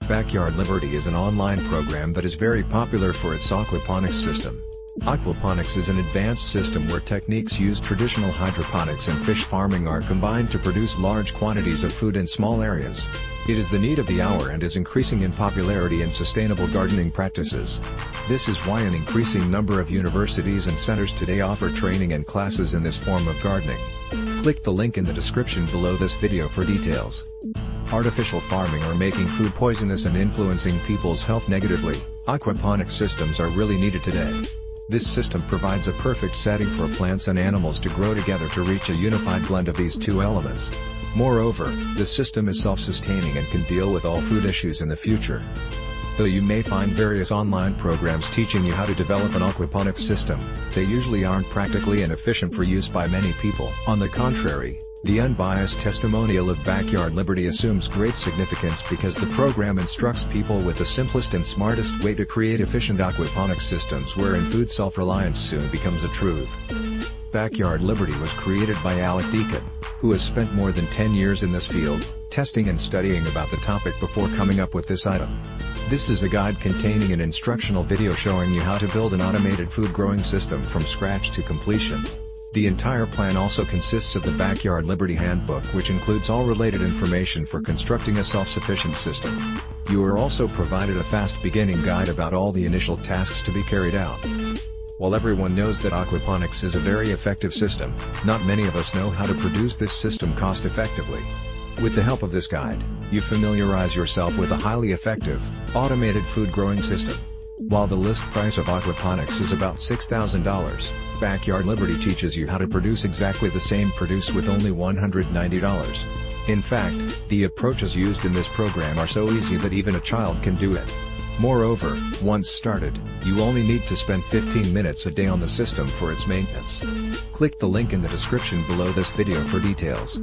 Backyard Liberty is an online program that is very popular for its aquaponics system. Aquaponics is an advanced system where techniques used traditional hydroponics and fish farming are combined to produce large quantities of food in small areas. It is the need of the hour and is increasing in popularity in sustainable gardening practices. This is why an increasing number of universities and centers today offer training and classes in this form of gardening. Click the link in the description below this video for details. Artificial farming or making food poisonous and influencing people's health negatively, aquaponics systems are really needed today. This system provides a perfect setting for plants and animals to grow together to reach a unified blend of these two elements. Moreover, the system is self-sustaining and can deal with all food issues in the future. Though you may find various online programs teaching you how to develop an aquaponics system, they usually aren't practically and efficient for use by many people. On the contrary, the unbiased testimonial of Backyard Liberty assumes great significance because the program instructs people with the simplest and smartest way to create efficient aquaponics systems wherein food self-reliance soon becomes a truth. Backyard Liberty was created by Alec Deacon, who has spent more than 10 years in this field, testing and studying about the topic before coming up with this item. This is a guide containing an instructional video showing you how to build an automated food growing system from scratch to completion. The entire plan also consists of the Backyard Liberty Handbook, which includes all related information for constructing a self-sufficient system. You are also provided a fast beginning guide about all the initial tasks to be carried out. While everyone knows that aquaponics is a very effective system, not many of us know how to produce this system cost effectively. With the help of this guide, you familiarize yourself with a highly effective, automated food growing system. While the list price of aquaponics is about $6,000, Backyard Liberty teaches you how to produce exactly the same produce with only $190. In fact, the approaches used in this program are so easy that even a child can do it. Moreover, once started, you only need to spend 15 minutes a day on the system for its maintenance. Click the link in the description below this video for details.